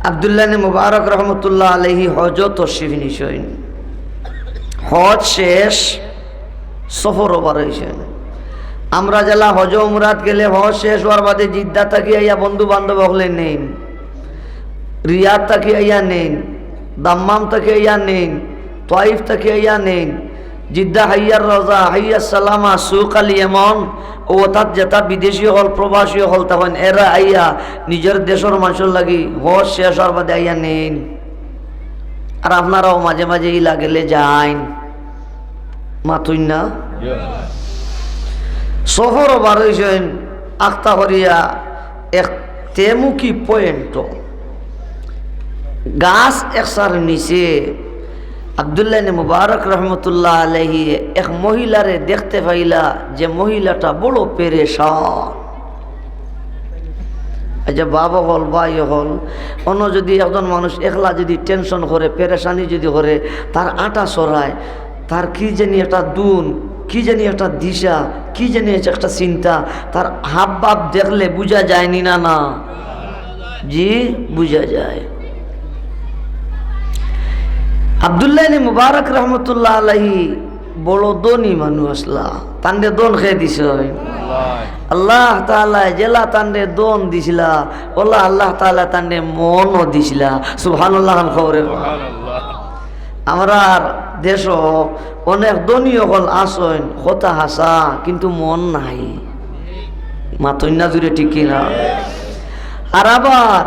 আব্দুল্লাহ ইবনে মুবারক রহমতুল্লাহ আলাইহি হজ তশরিফ নিছেন। হজ শেষ, সফর ওভার হয়েছেন। আমরা জেলা হজ উমরাত গেলে হজ শেষ হওয়ার বাদে জিদ্দা থাকি আইয়া বন্ধু বান্ধব হলে নেন, রিয়াদ থাকি আইয়া নেন, দাম্মাম থাকি আইয়া নেন, তাইফ থাকি আইয়া নেন, জিদ্দা হাইয়ার রাজা হাইয়ার সালামা সুক আল ইয়মন ও অর্থাৎ যেটা বিদেশি হল প্রবাসী হল তখন এরা আইয়া নিজের দেশের মানুষের লাগি হজ শেষ হওয়ার বাদে আইয়া নেন। আর আপনারাও মাঝে মাঝে ইলা গেলে যাইন, মাতুই না সফর বার হয়েছেন। আখতা করিয়া এক তেমুকি পয়েন্ট গাছ একসার নিচে আব্দুল্লাহ ইবনে মুবারক রহমতুল্লাহ আলাইহি এক মহিলারে দেখতে পাইলা, যে মহিলাটা বড় পেরেশান। আচ্ছা বাবা হল ভাই হল অন্য যদি একজন মানুষ একলা যদি টেনশন করে পেরেশানি যদি করে, তার আটা সরায়, তার কি জানি একটা দুন, কি জানি একটা দিশা, কি জানি একটা চিন্তা, তার হাব ভাব দেখলে বুঝা যায়নি না? না জি, বুঝা যায়। আব্দুল্লাহ ইবনে মুবারক রহমতুল্লাহ আলাইহি বড় দনি মানুষ আসলা, তান্ডে দন খেয়ে দিছ আল্লাহ তাআলা, জেলা তান্ডে দন দিছিলা ওলা আল্লাহ তাআলা তান্ডে মনও দিছিলা। সুবহানাল্লাহ। খবরে আমরা দেশ অনেক দনি হল আসন কথা হাসা, কিন্তু মন নাই, মাতন্যা জুড়ে ঠিক কিনা। আর আবার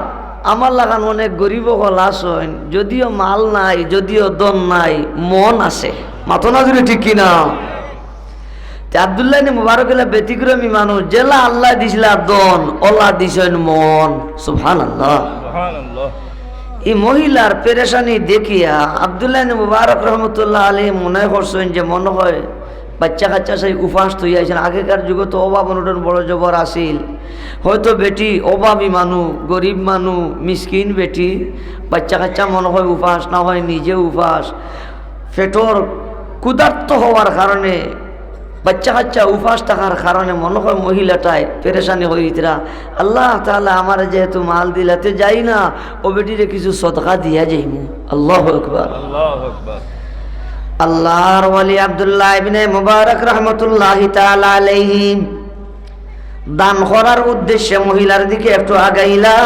আমার লাগান অনেক গরিব হল আসন, যদিও মাল নাই, যদিও দন নাই, মন আছে, মাতনা জুড়ে ঠিক কিনা। আব্দুল্লাহ ইবনে মুবারক ব্যতিক্রমী মানুষ, জেলা আল্লাহ দিছিলা দন, ওলা দিছেন মন। সুবহানাল্লাহ। এই মহিলার পেরেশানি দেখিয়া আব্দুল্লাহ ইবনে মুবারক রহমতুল্লাহ আলাইহি মনে করছেন যে মনে হয় বাচ্চা কাচ্চা সেই উপাস তৈয়াছেন। আগেকার যুগে তো অভাব অনটন বড় জবর আসিল, হয়তো বেটি অভাবী মানুষ, গরিব মানুষ, মিসকিন বেটি, বাচ্চা কাচ্চা মনে হয় উপাস, না হয় নিজে উপাস, পেটর ক্ষুধার্ত হওয়ার কারণে বাচ্চা কাচ্চা উপাস থাকার কারণে মনে হয় মহিলাটায় পেরেশানি হইতরা। আল্লাহ তাআলা আমার যেহেতু মাল দিলাতে যাই না, ও বেটিরে কিছু সদকা দিয়া যাইমু। আল্লাহু আকবার, আল্লাহু আকবার। আল্লাহর ওয়ালি আব্দুল্লাহ ইবনে মুবারক রাহমাতুল্লাহি তাআলা আলাইহি দান করার উদ্দেশ্যে মহিলার দিকে একটু আগাইলা।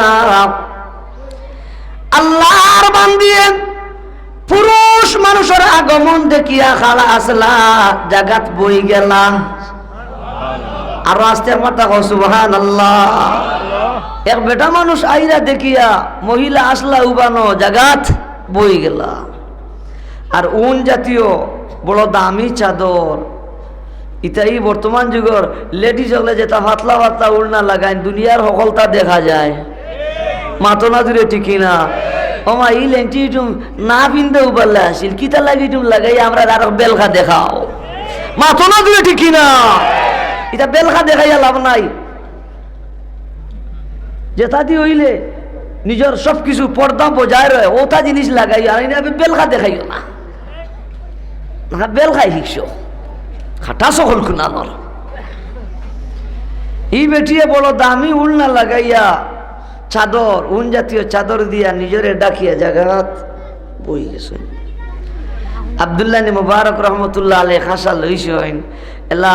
আল্লাহর বান্দিয়ে পুরুষ মানুষের আগমন দেখিয়া খালা আসলা জাগাত বই গেলা। আর আস্তে মাতা কও সুবহানাল্লাহ। এক বেটা মানুষ আইরা দেখিয়া মহিলা আসলা উবানো জাগাত বই গেলা। আর উন জাতীয় বড় দামি চাদর, ইতাই বর্তমান যুগের লেডিস হলে যেটা পাতলা পাতলা উড়না লাগায় দুনিয়ার সকলতা দেখা যায়, মাতনা দূরে ঠিকই না। ওমা ই লেংটি টুম না পিনতে উপাল্লা আসিল, কিতা লাগি টুম লাগাই আমরা আরো বেলখা দেখাও, মাতনা দূরে ঠিকই না। এটা বেলখা দেখাইয়া লাভ নাই। যেটা দিয়ে হইলে নিজের সবকিছু পর্দা বজায় রয়ে ওটা জিনিস লাগাই, আর বেলখা দেখাইও না। বেল খাই শিখছ খাটা সকল খুনানোর। এই বেটিয়ে বড় দামি উলনা লাগাইয়া চাদর, উন জাতীয় চাদর দিয়া নিজের ডাকিয়া জাগাত বই গেছেন। আব্দুল্লাহ ইবনে মুবারক রহমতুল্লাহ আলাইহি খাসা লইছেন। এলা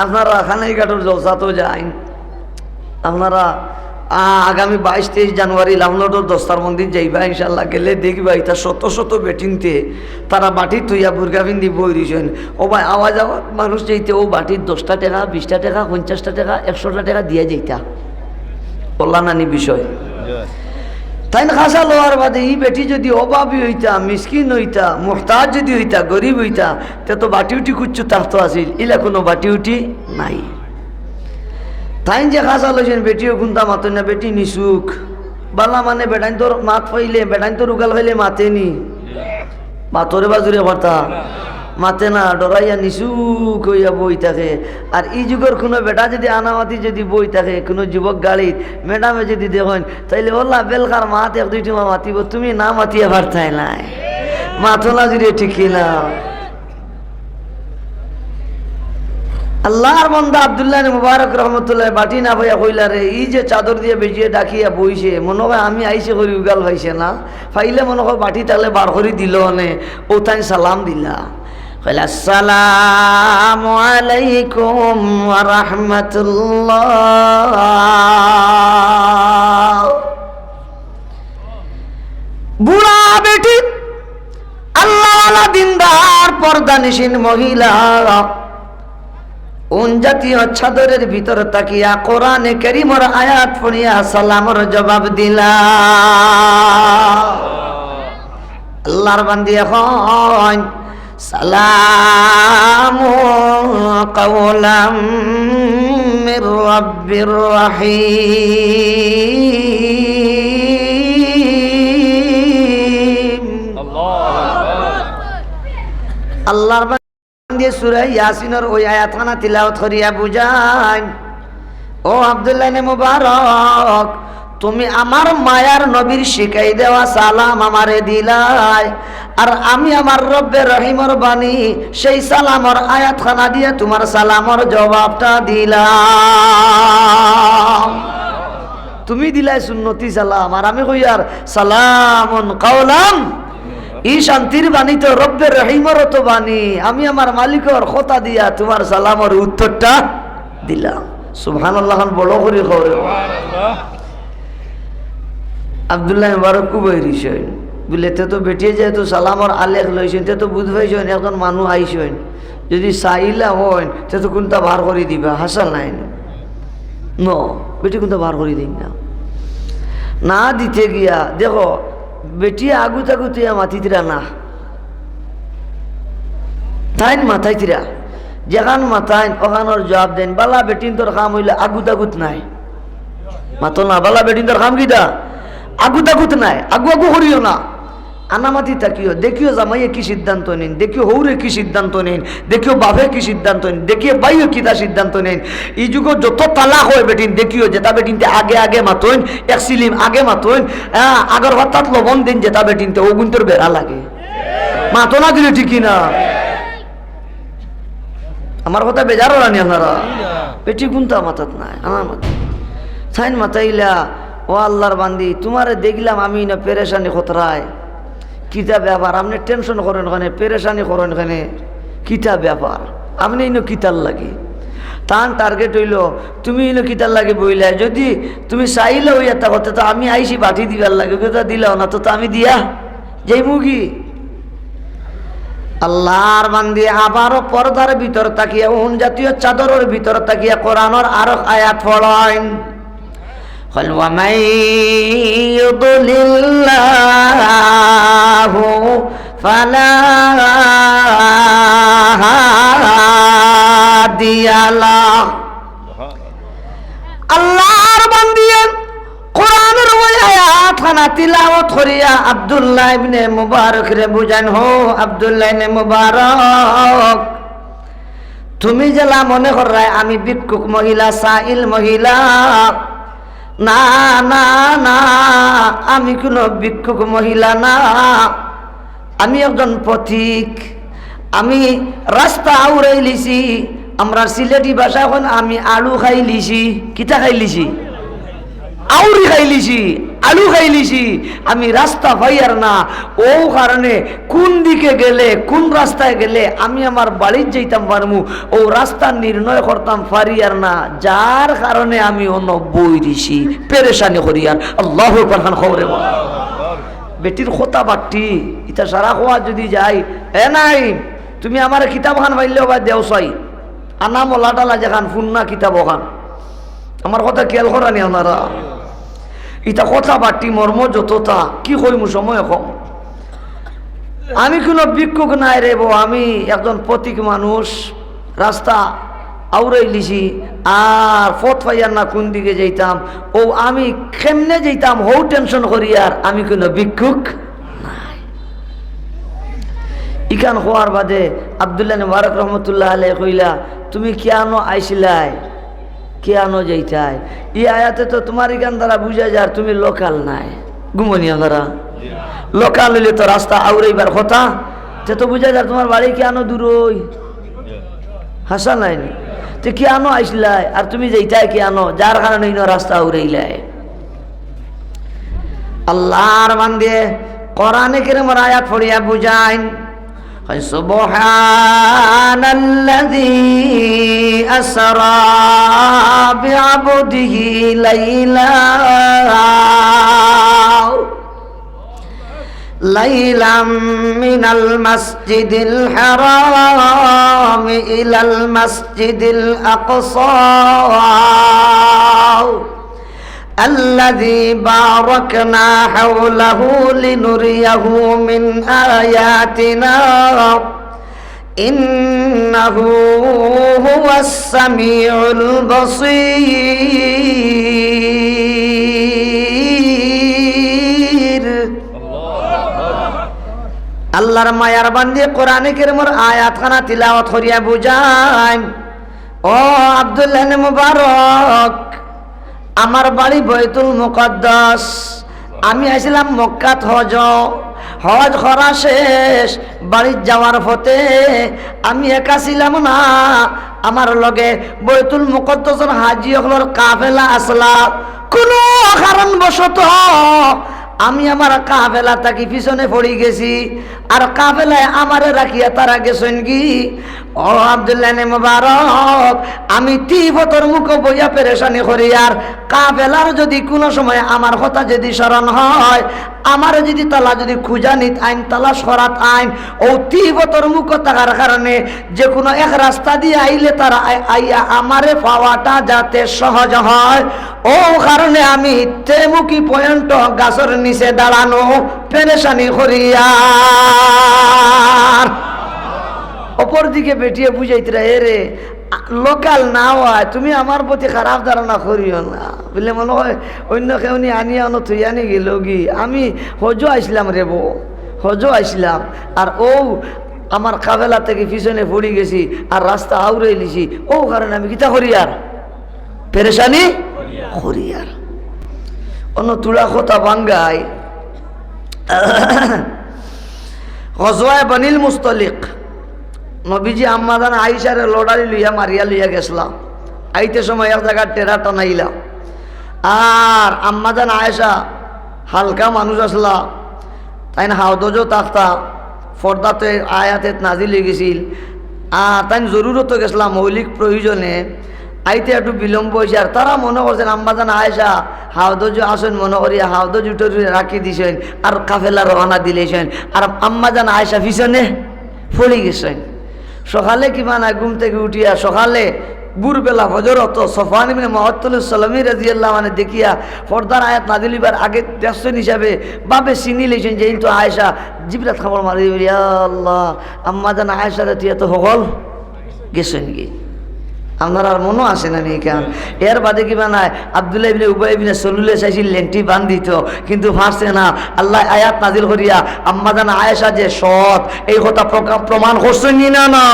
আপনারা খানাইঘাটের জলসাতেও যাইন। আপনারা আগামী 22-23 জানুয়ারি লামলটোর দস্তার মন্দির যাইবা ইনশাল্লাহ। গেলে দেখবা এটা শত শত বেটিনতে তারা বাটি তুইয়া বুর্গা বিন্দি বই দিয়েছেন। ও ভাই আওয়াজ মানুষ যাইতে ও বাটির 10টা টাকা, 20টা টাকা, 50টা টাকা, 100টা টাকা দিয়া যাইতা কল্যাণানি বিষয়। তাই না খাসা লোয়ার বাদে ই বেটি যদি অভাবী হইতা, মিসকিন হইতা, মুহতাজ যদি হইতা, গরিব হইতা, তে তো বাটি উঠি কুচ্ছু তাহতো আসিল। ইলা কোনো বাটি উঠি নাই। তাই যে খাসা লইছেন বেটিও গুন্তা মাতেন না, বেটি নিসুক বালা মানে বেটাইন তোর মাত পাইলে, বেটাইন তোর উগাল পাইলে মাতে নি, মাতরে বাজুরে কথা মাতে না, ডরাইয়া নিসুক হইয়া বই থাকে। আর এই যুগের কোনো বেটা যদি আনামাতি যদি বই থাকে কোনো যুবক গাড়িত, ম্যাডামে যদি দেখেন তাইলে ওল্লা বেলকার মাত 1-2 টিমা মাতিব, তুমি না মাতিয়া পারতাই নাই, মাথো না যদি ঠিক না। আল্লাহর বান্দা আব্দুল্লাহ মুবারক রহমতুল্লাহ বাটি না ভাইয়া কইলা রে এই যে চাদর দিয়ে বেজিয়ে ডাকিয়া বইছে মনে হয় আমি আইসে করি উগাল পাইছে না ফাইলে মনে হয় বাটি তালে বার করে দিল নে ও তাই সালাম দিলা কইলা আসসালামু আলাইকুম ওয়া রাহমাতুল্লাহ। বুড়া বেটি আল্লাহওয়ালা দিনদার পর্দানিসীন মহিলা কোন জাতীয় চাদরের ভিতর তাকিয়া কোরআনে কারীমের আয়াত পড়িয়া সালামের জবাব দিলা। আল্লাহর বান্দি এখন সালামু কাওলাম মির রাব্বির রহিম। আল্লাহর দিয়ে সূরা ইয়াসিনের ওই আয়াতখানা তিলাওয়াত করিয়া বুঝাই, ও আব্দুল্লাহ ইবনে মুবারক তুমি আমার মায়ার নবীর শিখাই দেওয়া সালাম আমারে দিলাই, আর আমি আমার রব্বে রহিমর বাণী সেই সালামর আয়াতখানা দিয়ে তোমার সালামর জবাবটা দিলাম। তুমি দিলাই সুন্নতি সালাম আর আমি কই আর সালামুন কাওলাম। এই শান্তির বাণী তো রব্বে রহিমর তো বাণী, আমি আমার মালিকর কথা দিয়া তোমার সালামর উত্তরটা দিলাম। সুবহানাল্লাহ বড় করে খবর। আব্দুল্লাহ মুবারক কুবাইরিছেন বলে তে তো বেটিয়ে যেহেতু সালামর আলেখ লইছেন তে তো বুঝ পাইছেন এখন মানুষ আইছেন, যদি চাইলা হন তে তো কোনটা বার করে দিবা হাসাল নাই ন বেটি কোনটা বার করে দিন না না দিতে গিয়া দেখো বেটি আগুত আগুতিয়া মাতিতিরা না তাইন মাথাইতিরা যেখান মাথাইন ওখানোর জবাব দেন বালা বেটিন তোর কাম হইলে আগুত আগুত নাই মাতো না বালা বেটিন তোর কাম কিটা আগুত আগুত নাই আগু আগু করিও না আনামাতি তাকিও দেখিও জামাইয়ে কি সিদ্ধান্ত নেন, দেখিও হৌরে কি সিদ্ধান্ত নেন, দেখিও বাপে কি সিদ্ধান্ত নেন, দেখিও বাইও কিতা সিদ্ধান্ত নেন। এই যুগ যত তালাক হয় বেটিন দেখিও যেটা বেটিনতে আগে আগে মাতইন এক সিলিম আগে মাতইন আগর হঠাৎ লবণ দিন যেটা বেটিনতে ও গুন্তর বেড়া লাগে মাতো না দিলে ঠিকই না। আমার কথা বেজারও রানি আপনারা বেটি গুনতা মাথাত নাই আমার মাথা সাইন মাথাইলা ও আল্লাহর বান্দি তোমারে দেখলাম আমি না পেরেশানি খতরায় কিতা ব্যাপার আপনি টেনশন করেন ওখানে পেরেশানি করেন ওখানে কিতা ব্যাপার আপনি ইনো কিতার লাগে তান টার্গেট হইল তুমি ইনো কিতার লাগে বইলা যদি তুমি চাইলে ওই একটা কথা তো আমি আইসি বাটি দিবার লাগে কথা দিলাও না তো আমি দিয়া যাই মুগি। আল্লাহর বান্দি আবারও পর্দার ভিতর তাকিয়া উন জাতীয় চাদরের ভিতর তাকিয়া কোরআনের আরো আয়াত পড়েন। وَمَن يُضْلِلِ اللَّهُ فَلَا هَادِيَ لَهُ। আল্লাহর বান্দি কোরআনের ওই আয়াতখানা তিলাওয়াত করিয়া আব্দুল্লাহ ইবনে মুবারক রে বুঝান, হো আব্দুল্লাহ ইবনে মুবারক তুমি জেলা মনে করায় আমি ভিক্ষুক মহিলা সাইল মহিলা, না না না আমি কোনো ভিক্ষুক মহিলা না, আমি একজন পথিক, আমি রাস্তা আউড়াই লিছি। আমরা সিলেটি ভাষা এখন আমি আলু খাই লিছি। কিতা খাই লিছি? আউরি খাই লিছি, আলু খাই লিছি। আমি রাস্তা পাইয়ার না, ও কারণে কোন দিকে গেলে কোন রাস্তায় গেলে আমি আমার বাড়ির যাইতাম পারমু ও রাস্তা নির্ণয় করতাম পারিয়ার না, যার কারণে আমি অন্য বই দিছি পেরেশানি করিয়ার। আল্লাহু আকবার খবরে বল বেটির খোতা বাট্টি ইটা সারা খোয়া যদি যাই এ নাই তুমি আমার কিতাব খান পাইলেও বা দেও চাই আনা মলা টালা যেখান ফুন্না কিতাব খান আমার কথা খেয়াল করানি আপনারা। ইটা কথা বাটি মর্ম যতটা কি কইমু সময় কম। আমি কোনো ভিক্ষুক নাই রে বো, আমি একজন পথিক মানুষ, রাস্তা আউরাই লিছি আর পথ পাইয়ার না কোন দিকে যাইতাম ও আমি কেমনে যাইতাম হৌ টেনশন করি আর আমি কোনো ভিক্ষুক নাই। ইখান হওয়ার বাদে আব্দুল্লাহ মুবারক রহমতুল্লাহ আলাইহি কইলা তুমি কেন আইছিলাই কেন যাইতাই? এই আয়াতে তো তোমার এখান দ্বারা বুঝা যায় তুমি লোকাল নাই গুমনিয়া দ্বারা লোকাল হইলে তো রাস্তা আউরাইবার কথা সে তো বুঝা যায় তোমার বাড়ি কেন দূর ওই হাসা নাই তো কেন আইসলাই আর তুমি যেইটাই কেন যার কারণে রাস্তা উড়াইলাই আল্লাহর বান্দে কোরআনে কারীমের আয়াত পড়িয়া বুঝাইন সুবহানাল্লাযী আসরা বিআবদিহি লাইলাম মিনাল মাসজিদিল হারাম ইলাল মাসজিদিল আকসা الذي باركنا حوله لنريه من آياتنا إنه هو السميع البصير আল্লাহর মায়ার বান্দি কোরআনে কারীমের আয়াতখানা তিলাওয়াত করিয়া বুঝায় ও আব্দুল্লাহ ইবনে মুবারক আমার বাড়ি বাইতুল মুকদ্দাস আমি আসলাম মক্কাত হজ করা শেষ বাড়ি যাওয়ার পথে আমি একা ছিলাম না আমার লগে বাইতুল মুকদ্দাসের হাজী হলর কাফেলা আসলা কোনো কারণবশত আমি আমার কাফেলা তাকি পিছনে পড়ে গেছি আর কাফেলায় আমারে রাখিয়া তারা গেছেন কি ও আব্দুল্লাহ ইবনে মুবারক আমি তিবতর মুখ বইয়া পেরেশানি করি আর কাফেলার যদি কোনো সময় আমার কথা যদি স্মরণ হয় আমার যদি তালা যদি খুঁজানিত আইন তালাশ করাত আইন ও তিবতর মুখ থাকার কারণে যে কোনো এক রাস্তা দিয়ে আইলে তারা আইয়া আমারে পাওয়াটা যাতে সহজ হয় ও কারণে আমি তেমুকি পয়েন্ট গাছের নিচে দাঁড়ানো পেরেশানি করিয়া অপর দিকে বেটিয়ে বুঝাইতরা এরে লোকাল না হয় তুমি আমার প্রতি খারাপ ধারণা করিও না বলে মনে হয় অন্য কেউ নি আনিয়া অন্য তুই আনি গেল কি আমি হজও আসলাম রে বউ হজও আসলাম আর ও আমার কাফেলা থেকে পিছনে পড়ে গেছি আর রাস্তা আউড়াই লিছি ও কারণে আমি কিতা করি আর পেরেশানি করি আর অন্য তুলা কথা বাঙ্গাই গজওয়ায়ে বনিল মুস্তলিক নবীজি আম্মাজান আয়েশারে লড়াই লইয়া মারিয়া লইয়া গেছলাম আইতে সময় এক জায়গায় টেরা টানাইলাম আর আম্মাজান আয়েশা হালকা মানুষ আসলা তাই না হাওদজও তাকতা ফর্দাতে আয়াতে নাজিল হয়ে গেছিল আর তাই জরুরত গেছিলাম মৌলিক প্রয়োজনে আইতে একটু বিলম্ব হয়েছে আর তারা মনে করছেন আম্মাজান আয়েশা হাওদজ আসেন মনে করিয়া হাওদজ উঠে রাখি দিছেন আর কাফেলা রওনা দিলেছেন আর আম্মাজান আয়েশা পিছনে পড়ে গেছেন সকালে কিমান ঘুম থেকে উঠিয়া সকালে বুরবেলা হজরত সফওয়ান ইবনে মুআত্তাল সালামী রাদিয়াল্লাহু আনহু দেখিয়া পর্দার আয়াত নাযিল হইবার আগে দেখছেন হিসাবে বাবে চিনি লইছেন যে তো আয়েশা জিবরাত খবর মারি ইয়া আল্লাহ আম্মাজান আয়েশা রাতিয়া তো হগল গেছেন কি আপনার আর মনও আসে না নি কেন এর বাদে কি বানায় আব্দুল্লাহ ইবনে উবাই ইবনে সালুলে চাইছিল লেন্টি বান্ধিত কিন্তু পারছে না আল্লাহ আয়াত নাজিল করিয়া আম্মাজান আয়েশা যে সৎ এই কথা প্রমাণ করছেন না না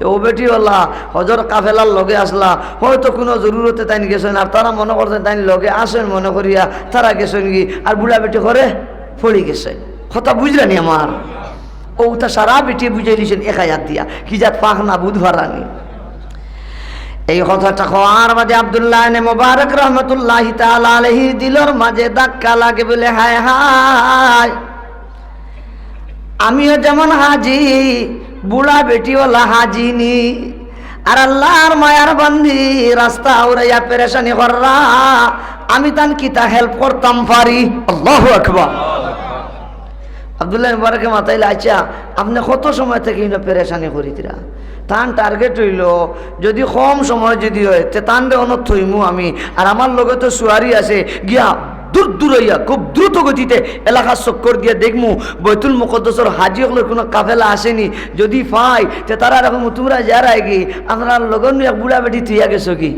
ও বেটি আল্লাহ হজর কাফেলার লগে আসলা হয়তো কোনো জরুরতে তাই গেছেন আর তারা মনে করছেন তাই লগে আসেন মনে করিয়া তারা গেছেন কি আর বুড়া বেটি করে পড়ে গেছেন কথা বুঝলেনি আমার ও তা সারা বেটি বুঝাই দিয়েছেন এক আয়াত দিয়া কি যাত পাক না বুধবারানি এই কথাটা কোয়ার মাঝে আব্দুল্লাহ ইবনে মুবারক রাহমাতুল্লাহি তাআলা আলাইহির দিলর মাঝে ধাক্কা লাগে বলে হায় হায় আমিও যেমন হাজি বুড়া বেটিওয়ালা হাজিনি আর আল্লাহর মায়ার বান্দি রাস্তা আউরাইয়া পেরেশানি কররা আমি তান কিতা হেল্প করতাম পারি আল্লাহু আকবার আব্দুল্লাহ মুবারকে মাথাইলে আচ্ছা আপনি কত সময় থেকে পেরেশানি করিতরা তান টার্গেট হইল যদি কম সময় যদি হয় তে তান রে অনত থইমু আমি আর আমার লগে তো সুয়ারি আছে গিয়া দূর দূর হইয়া খুব দ্রুত গতিতে এলাকা চক্কর দিয়ে দেখমু বাইতুল মুকদ্দাসের হাজি হলের কোনো কাফেলা আসেনি যদি পাই তে তারা এরকম তোমরা যারা কি আমরা লগন এক বুড়া বেটি তুইয়া গেছো কি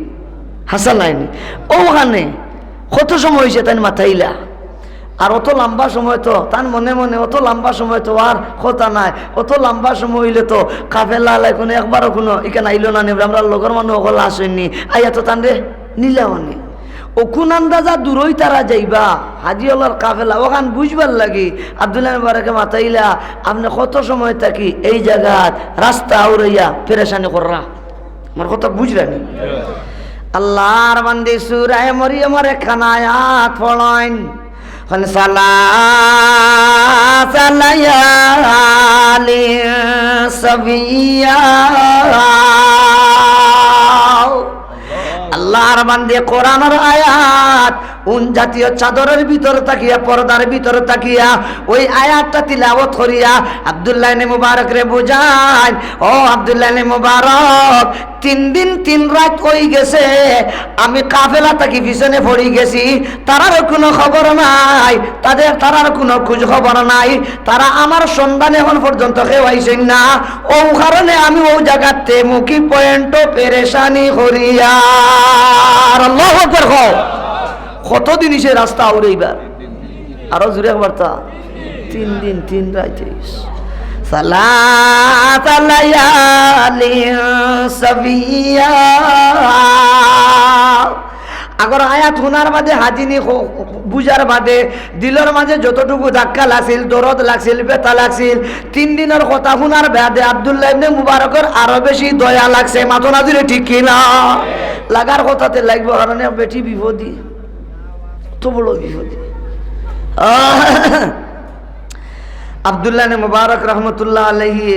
হাসা লাইনি ওখানে কত সময় হয়েছে তাই মাথাইলা আর অত লম্বা সময় তো তার মনে মনে অত লম্বা সময় তো আর কথা নাই অত লম্বা সময় হইলে তো কাফেলা আলাই কোনো একবারও কোনো এখানে আইলো না নেব আমরা লগর মানুষ অকল আসেননি আইয়া তো তান রে নিলামনি ও কোন আন্দাজা দূরই তারা যাইবা হাজিওয়ালার কাফেলা ওখান বুঝবার লাগি আব্দুল্লাহ মুবারকে মাথাইলা আপনি কত সময় থাকি এই জায়গাত রাস্তা আউরাইয়া পেরেশানি কররা আমার কথা বুঝলেন? আল্লাহর বান্দে সূরা মরিয়মের একখানা আয়াত পড়েন, সালাসা লায়ালি সাবিয়া। আল্লাহর বান্দে কোরআনের আয়াত উন জাতীয় চাদরের ভিতর তাকিয়া, পর্দার ভিতর তাকিয়া ওই আয়াতটা তিলাওয়াত করিয়া আব্দুল্লাহ ইবনে মুবারক রে বুঝায়, ও আব্দুল্লাহ ইবনে মুবারক, 3 দিন 3 রাত হয়ে গেছে আমি কাফেলা থাকি পিছনে পড়ে গেছি, তারার কোনো খবর নাই, তারার কোনো খোঁজ খবর নাই, তারা আমার সন্ধান এখন পর্যন্ত কেউ আইছেন না। ও কারণে আমি ও জায়গাতে মুখী পয়েন্ট পেরেশানি করিয়া। আল্লাহু আকবার। কতদিন সে রাস্তা আউড়াইবার? আরো জুড়ে বার্তা 3 দিন 3 রাত। সালাসা লায়ালি সাবিয়া। আগর আয়াত শোনার মাঝে হাজিনি বুঝার বাদে দিলের মাঝে যতটুকু ধাক্কা লাগছিল, দরদ লাগছিল, ব্যথা লাগছিল, 3 দিনের কথা শোনার বাদে আব্দুল্লাহ ইবনে মুবারকের আরো বেশি দয়া লাগছে। মাথো না দিলে ঠিক কিনা? লাগার কথাতে লাগবে, কারণে বেটি বিপদী, তো বড় বিপদী। আব্দুল্লাহ ইবনে মুবারক রহমতুল্লাহ আলাইহি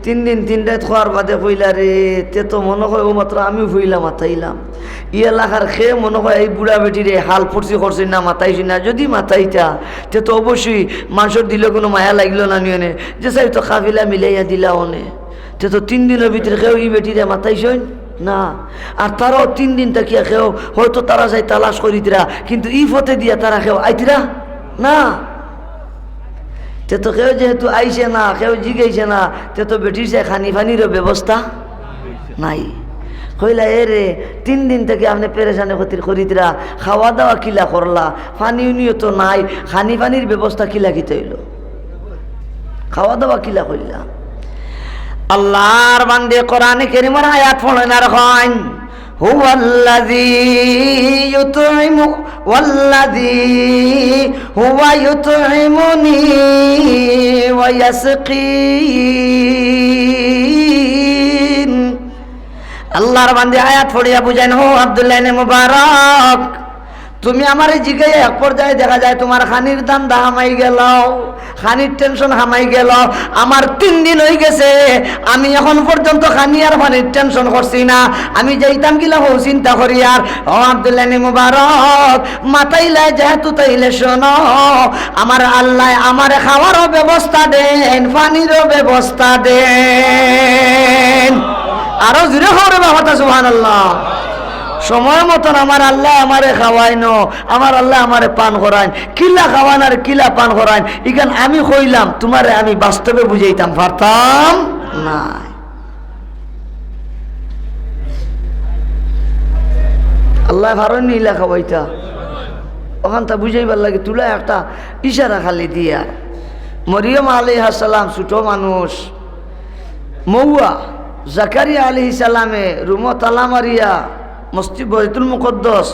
3 দিন 3 রাত খাওয়ার বাদে কইলা রে, তে তো মনে হয় ও মাত্র আমি হইলা মাথাইলাম, ই এলাকার খেয়ে মনে হয় এই বুড়া বেটি রে হাল ফুর্সি করছি না, মাথাইছি না। যদি মাথাইতা তে তো অবশ্যই মানুষের দিলে কোনো মায়া লাগলো না নিয়নে, যে সাই তো কাফিলা মিলাইয়া দিলা অনে, তে তো 3 দিনের ভিতরে খেয়েও ই বেটি রে মাথাইছই না। আর তারাও 3 দিন তাকিয়া খেয়েও হয়তো তারা যাই তালাশ করিতরা, কিন্তু ই ফতে দিয়া তারা খেয়েও আইতিরা না। তে তো কেউ যেহেতু আইসে না, কেউ জিগাইছে না, তে তো বেটির সে খানি ফানিরও ব্যবস্থা নাই। কইলা এ রে 3 দিন থেকে আপনি পেরেশানি ক্ষতির করিতরা, খাওয়া দাওয়া কিলা করলা, পানি উনিও তো নাই, খানি পানির ব্যবস্থা কিলা কিতে হইল, খাওয়া দাওয়া কিলা করলা? আল্লাহর বান্দে কোরআনে কারীমের আয়াত পড়েন আর কইন, হুয়াল্লাযী ইউতইমু ওয়াল্লাযী হুয়া ইউতইমুনি ওয়া ইয়াসকিন। আল্লাহর বান্দে আয়াত পড়িয়া বুঝাইন, হো আব্দুল্লাহ ইবনে মুবারক, তুমি আমার জিগাই এক পর্যায়ে দেখা যায় তোমার খানির দাম হামাই গেল, খানির টেনশন হামাই গেল। আমার 3 দিন হয়ে গেছে, আমি এখন পর্যন্ত খানি আর খানির টেনশন করছি না। আমি যাইতাম গিলা হো চিন্তা করি আর, ও আব্দুল্লাহ ইবনে মুবারক, মাতাইলে যেহেতু তাইলে শোনো, আমার আল্লাহ আমার খাওয়ারও ব্যবস্থা দেন, পানিরও ব্যবস্থা দেন। আরো জোরে হরে বাবা সুবহানাল্লাহ। সময় মতন আমার আল্লাহ আমারে খাওয়াইনো, আমার আল্লাহ আমারে পান করাইন, কিলা খাওয়ান আর কিলা পান করাইন, ইখান আমি কইলাম তোমারে আমি বাস্তবে বুঝাইতাম পারতাম না। আল্লাহ ভারণ নিলা খাওয়াইতা, ওখান তা বুঝাইবার লাগে তুলা একটা ইশারা খালি দিয়া। মরিয়ম আলাইহিস সালাম ছোট মানুষ, মৌয়া জাকারিয়া আলাইহিস সালামে রুমো তালা মারিয়া মসজিদ বাইতুল মুকদ্দাস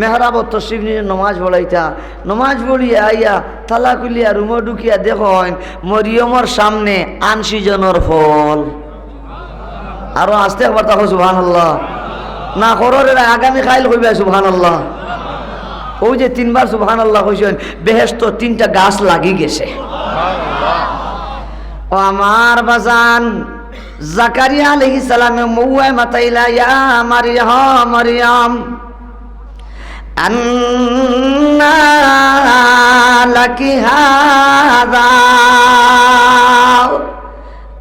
মেহরাব তশরিফ নিয়ে নমাজ পড়াইতা, নমাজ পড়িয়া আইয়া তালা খুলিয়া রুমো ঢুকিয়া দেখেন মরিয়মর সামনে 80 জনের ফল। আরো আসতে একবার তাকো সুবহানাল্লাহ না কররে, আগামী খাইল কইবা সুবহানাল্লাহ। ওই যে 3 বার সুবহানাল্লাহ কইছেন, বেহেশত 3টা গাছ লাগি গেছে। ও আমার বাজান, জাকারিয়া আলাইহিস সালামে মৌয়ায় মাতাইলা, ইয়া মারইয়াম মারইয়াম আন্না লাকি হাযা।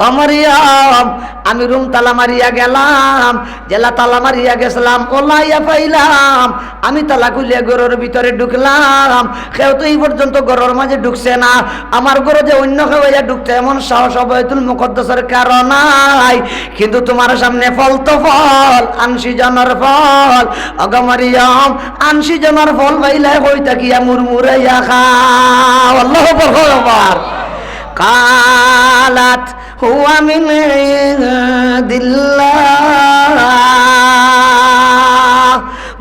অমরিয়াম, আমি রুম তালা মারিয়া গেলাম, জেলা তালা মারিয়া গেছিলাম, ওলাইয়া পাইলাম, আমি তালা খুলিয়া ঘরের ভিতরে ঢুকলাম, কেউ তো এই পর্যন্ত ঘরের মাঝে ঢুকছে না। আমার ঘরে যে অন্য কেউ ঢুকতে এমন সাহস বাইতুল মুকদ্দাসের কারণ নাই, কিন্তু তোমার সামনে ফল তো ফল, 80 জনের ফল। অগমরিয়াম 80 জনের ফল পাইলাই হই তাকিয়া মুরমুরাইয়া খাও। আল্লাহু আকবার। কালাত হুয়া মিন ইনদিল্লাহ,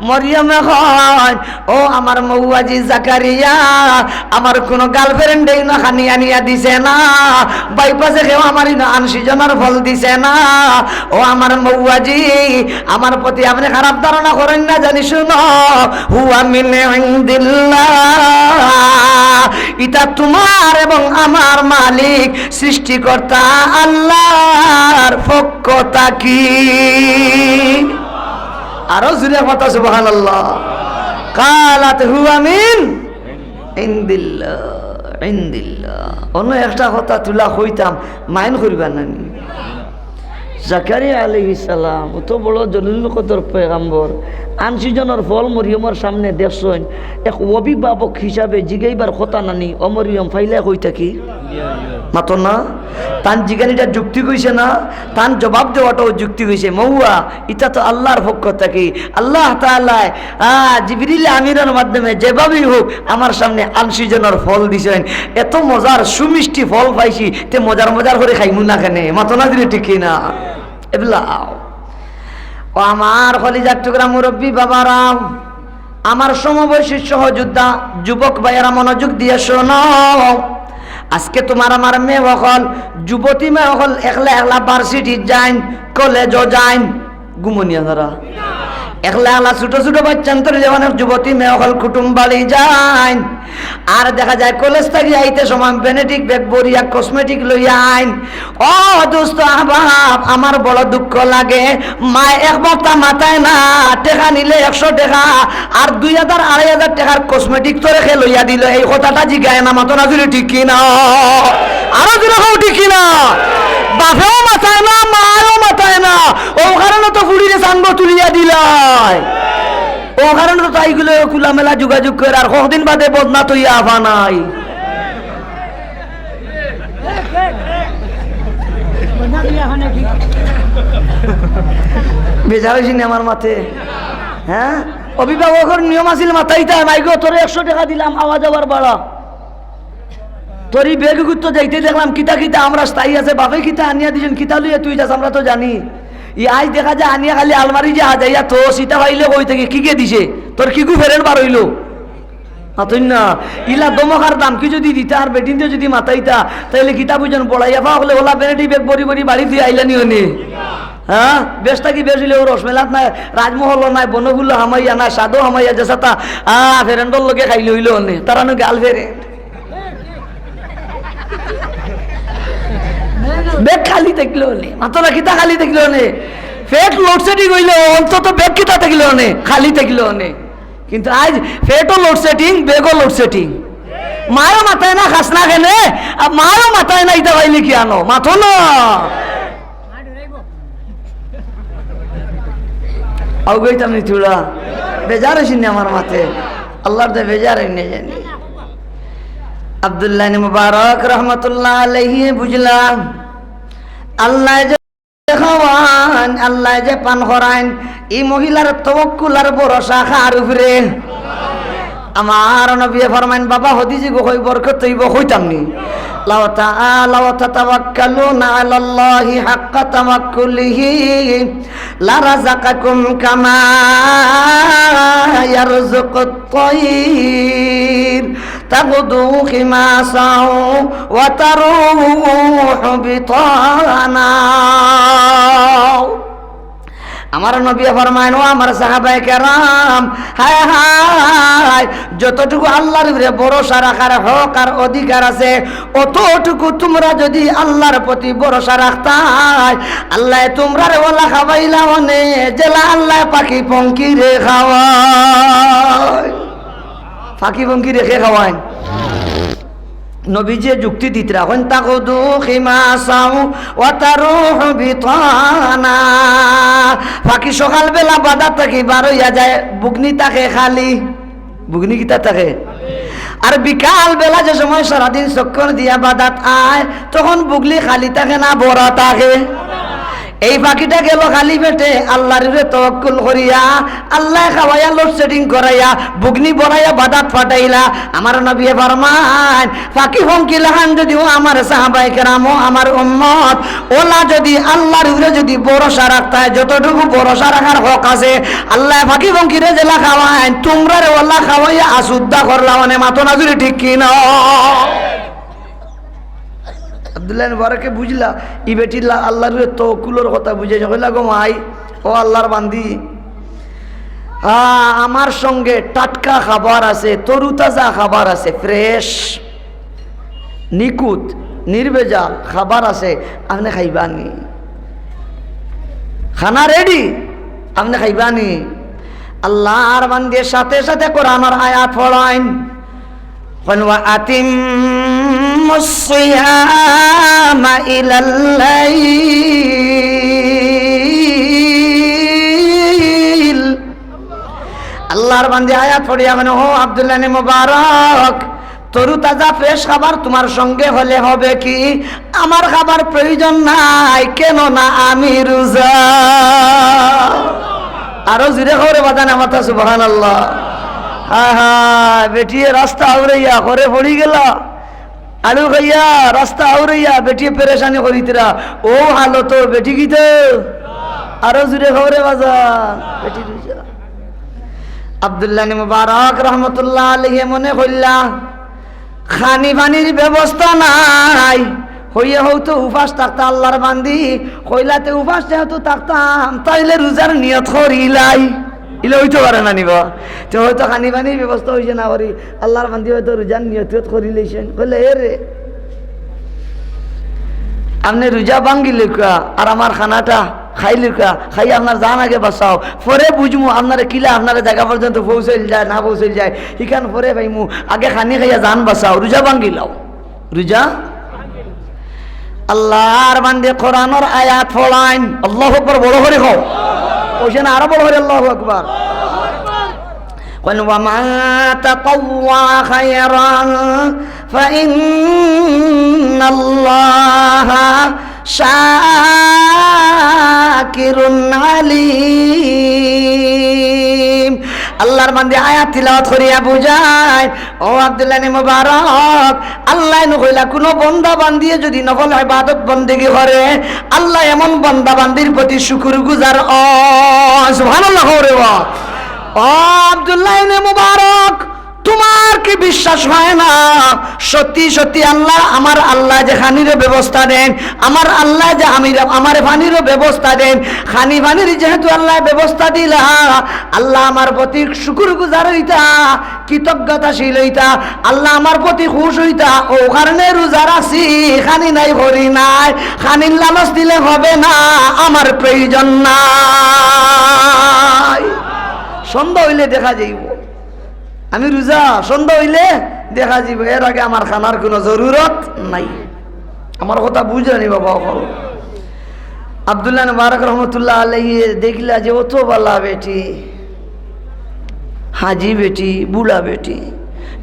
মরিয়মে কয় ও আমার মৌয়াজি জাকারিয়া আমার কোনো গার্লফ্রেন্ডই না খানি আনিয়া দিছে না, বাইপাসে কেউ আমারই না আনসিজনের ফল দিছে না। ও আমার মৌয়াজি আমার প্রতি আপনি খারাপ ধারণা করেন না, জানি শুনো হুয়া মিন ইনদিল্লাহ, এটা তোমার এবং আমার মালিক সৃষ্টিকর্তা আল্লাহর পক্ষ থাকি। আরো জুড়ে কথা সুবহানাল্লাহ। কালাত হুয়া মিন ইনদিল্লাহ ইনদিল্লাহ। অন্য একটা কথা তুলা হইতাম মাইন করিবার নানি। জাকারিয়া আলাইহিস সালাম অত বড় জলিল কদর পয়গম্বর, আনসিজনের ফল মরিয়মের সামনে দেখছেন, এক অভিভাবক হিসাবে জিগাইবার কথা নানি ও মরিয়ম ফাইলে কই থাকি মাতো না। তান জিগানিটা যুক্তি কইছে না, তান জবাব দেওয়াটাও যুক্তি কইছে। মৌয়া এটা তো আল্লাহর পক্ষ থেকে, আল্লাহ তাআলা জিবরিল আমিরের মাধ্যমে যেভাবেই হোক আমার সামনে আনসিজনের ফল দিছেন। এত মজার সুমিষ্টি ফল পাইছি, তে মজার মজার করে খাইমু না কেনে মাতো না দিলে ঠিক না এবলা। ও আমার কলিজার টুকরা মুরব্বী বাবারাও, আমার সমবয়সী সহযোদ্ধা যুবক ভাইয়েরা মনোযোগ দিয়ে শোনো। আজকে তোমার আমার মেয়ে হল, যুবতী মেয়ে হল একলা একলা ভার্সিটি যাইন, কলেজও যাইন, গুমনিয়া ধরা একলা একলা ছোট ছোট বাচ্চান্তর যেমন যুবতী মেয়ে হল কুটুম বাড়ি যাইন। আর দেখা যায় কলেজ থেকে আইতে সময় বেনেটিক ব্যাগ বরিয়া কসমেটিক লইয়া আইন। ও দোস্ত আহবাব, আমার বড় দুঃখ লাগে, মা এক বক্তা মাথায় না টেকা নিলে 100 টাকা আর 2000 2500 টাকার কসমেটিক তো রেখে লইয়া দিল। এই কথাটা জিগায় না মাতো না দিলে ঠিক কিনা? আরো দিলে ঠিক কিনা? বাপেও মাথায় না মাও মাথায় না, ও কারণে তো ফুড়িরে সানবো তুলিয়া দিলাই। ও কারণে তো তাইগুলো খোলামেলা যোগাযোগ করে আর কতদিন বাদে বদনা তো আফা নাই। বেজা হয়েছি আমার মাথে। হ্যাঁ, অভিভাবকের নিয়ম আছিল মাথায় তাই মাইগো তোরে 100 টাকা দিলাম আওয়াজ আবার বাড়া, তোরই বেগ গুত্ত যাইতে দেখলাম কিতা কিতা আমরা স্থায়ী আছে, বাপে কিতা আনিয়া দিছেন, কিতা লইয়া তুই যাস আমরা তো জানি। ই আজ দেখা যায় আনিয়া খালি আলমারি যে যাইয়া তো সীতা পাইলে কই থেকে কি কে দিছে, তোর কি কু ফেরেন বার হইল মাতই না। ইলা দমকার দাম কি যদি দিতা আর বেটিনতে যদি মাতাইতা তাইলে কিতা বুঝেন পড়াইয়া পা হলে ওলা বেনেটি বেগ বড়ি বড়ি বাড়ি দিয়ে আইলানি হনি। হ্যাঁ, বেশটা কি বেশ হইলে ও রসমেলাত নাই, রাজমহল নাই, বনগুলো হামাইয়া নাই, সাদো হামাইয়া যেসা তা ফেরেন্ডর লগে খাইলে হইল হনি, তারা নো গাল ফেরে বেগ খালি থাকলে হলে মাতরা কিতা খালি থাকলে হনে, ফেট লোডশেডিং হইলে অন্তত বেগ কিতা থাকলে হনে খালি থাকলে হনে। কিন্তু আজ ফেটও লোডশেডিং বেগও লোডশেডিং, মায়ও মাথায় না খাস না খেলে আর মায়ও মাথায় না ইটা পাইলে কি আনো মাথো না। আউগাইতাম নি থোড়া বেজার হয়েছিনি আমার মাথে, আল্লাহর দে বেজার হইনি জানি। আব্দুল্লাহ মুবারক রহমতুল্লাহ আলাইহি বুঝলাম আল্লাহ যে খাওয়ান, আল্লাহ যে পান করাইন, এই মহিলার তাওয়াক্কুল আর ভরসা কার উপরে? আমার নবী ফরমাইন বাবা হদিজি গো কই বরকত হইব কইতাম নি লাও তাআলা ওয়া তাতাওয়াক্কালুনা আলাল্লাহি হাক্কা তাওয়াক্কুলিহি লা রাযাকাকুম কামা ইয়ারযুকুত তায়র তাগদু খিমাসাও ওয়া তারুহু বিতানা। আমার নবী ফরমায়েন ও আমার সাহাবায়ে কেরাম, হায় হায় যতটুকু আল্লাহর উপরে ভরসা রাখার হক আর অধিকার আছে অতটুকু তোমরা যদি আল্লাহর প্রতি ভরসা রাখতাই, আল্লাহ তোমরা রে ওলা খাওয়াইলা মনে জেলা আল্লাহ পাখি পঙ্কি রে খাওয়ায়, পাখি পঙ্কি রেখে খাওয়ায়। নবীজি যুক্তি দিতে রাখেন তাকুদু খিমাসাউ ওয়া তারুহু বিতানা। ফাঁকি সকালবেলা বাজার থেকে বার হইয়া যায়, বুগনি থাকে খালি, বুগনি কিতা থাকে, আর বিকাল বেলা যে সময় সারাদিন চক্কর দিয়া বাজাত আয় তখন বুগলি খালি থাকে না ভরা থাকে। এই পাখিটা গেল খালি পেটে আল্লাহর উপরে তাওয়াক্কুল করিয়া, আল্লাহ খাওয়াইয়া লোডশেডিং করাইয়া বুগনি বড়াইয়া বাদাত ফাটাইলা। আমার নবী ফরমান পাখি ফঙ্কিলাহান যদিও আমার সাহাবায়ে কেরামও আমার উম্মত ওলা যদি আল্লাহর উপরে যদি ভরসা রাখতে হয়, যতটুকু ভরসা রাখার হক আছে, আল্লাহ পাখি ফঙ্কিরে জেলা খাওয়ায় তোমরা রে ওলা খাওয়াইয়া আসুদ্ধা করলা, মানে মাথো নাজুরি ঠিক কি না? আব্দুল্লাহ মুবারকে বুঝলা ই বেটি আল্লাহর তাওয়াক্কুলের কথা বুঝে কইলা গো মাই ও আল্লাহর বান্দি, আমার সঙ্গে টাটকা খাবার আছে, তরুতাজা খাবার আছে, ফ্রেশ নিকুত নির্ভেজাল খাবার আছে, আপনি খাইবানি? খানা রেডি, আপনি খাইবানি? আল্লাহর বান্দির সাথে সাথে কোরআনের আয়াত পড়াইন, আতিম্মুস সিয়ামা ইলাল লাইল। আল্লাহর বান্দি আয়াত পড়িয়া মানে ও আব্দুল্লাহ ইবনে মুবারক, তরু তাজা ফ্রেশ খাবার তোমার সঙ্গে হলে হবে কি? আমার খাবার প্রয়োজন নাই, কেন না আমি রোজা। আরো জুড়ে খবরে বাদান আমার সুবহানাল্লাহ। হ্যাঁ হ্যাঁ, বেটিয়ে রাস্তা আউরাইয়া করে পড়ি গেল, আলু খাইয়া রাস্তা আউরাইয়া বেটিয়ে পেরেশানি করিতরা, ও হালো তো বেটি গীত। আরো জুড়ে খবরে বাজান বেটি রোজা। আব্দুল্লাহ ইবনে মুবারক রহমতুল্লাহ আলাইহি মনে কইলা খানি পানির ব্যবস্থা নাই, হইয়া হয়তো উপাস থাকতা আল্লাহর বান্দি, কইলাতে উপাস যেহেতু থাকতাম তাইলে রোজার নিয়ত করিলাই, ইলে হইতে পারে না নিবা, তো হয়তো খানি পানির ব্যবস্থা হয়েছে না করি আল্লাহর বান্দি হয়তো রোজার নিয়ত করি লইছেন। কইলে এ রে আপনি রোজা ভাঙ্গি লেখা আর আমার খানাটা খাই লেখা, খাই আপনার জান আগে বাঁচাও, পরে বুঝমু আপনারা কিলা আপনারা জায়গা পর্যন্ত পৌঁছাইল যায় না পৌঁছাইল যায়, ইখান পরে পাইমু, আগে খানি খাইয়া জান বাঁচাও, রোজা ভাঙ্গি লাও, রোজা। আল্লাহর বান্দে কোরআনের আয়াত পড়াইন, আল্লাহু আকবার বড় করে কও, ওইখান আরো বড় করে আল্লাহু আকবার। وَمَنْ تَطَوَّعَ خَيْرًا فَإِنَّ اللَّهَ شَاكِرٌ عَلِيمٌ। আল্লাহর বান্দে আয়াত তিলাওয়াত করিয়া বুঝায়, ও আব্দুল্লাহ ইবনে মুবারক, আল্লাহ নকইলা কোন বান্দা বান্দিয়ে যদি নফল ইবাদত বন্দেগী করে, আল্লাহ এমন বান্দা বান্দির প্রতি শুকরগুজার। ও সুবহানাল্লাহ রে বাবা। ও আব্দুল্লাহ ইবনে মুবারক, তোমার কি বিশ্বাস হয় না? সত্যি সত্যি আল্লাহ, আমার আল্লাহ যে খানির ব্যবস্থা দেন, আমার আল্লাহ যে আমার পানিরও ব্যবস্থা দেন, খানি পানির যেহেতু আল্লাহ ব্যবস্থা দিলা, আল্লাহ আমার প্রতি শুকরগুজার হইতা, কৃতজ্ঞতাশীল হইতা, আল্লাহ আমার প্রতি খুশ হইতা, ও কারণে রোজা রাখছি, খানি নাই ভরি নাই, খানির লালচ দিলে হবে না, আমার প্রয়োজন নাই। সন্ধ্যা হইলে দেখা যাইব আমি রোজা, সন্ধ্যা হইলে দেখা যাইব, এর আগে আমার খানার কোনো জরুরত নাই। আমার কথা বুঝলেনি বাবা? আব্দুল্লাহ মুবারক রহমতুল্লাহ আলাইহি দেখলা যে অত বালা বেটি, হাজি বেটি, বুড়া বেটি,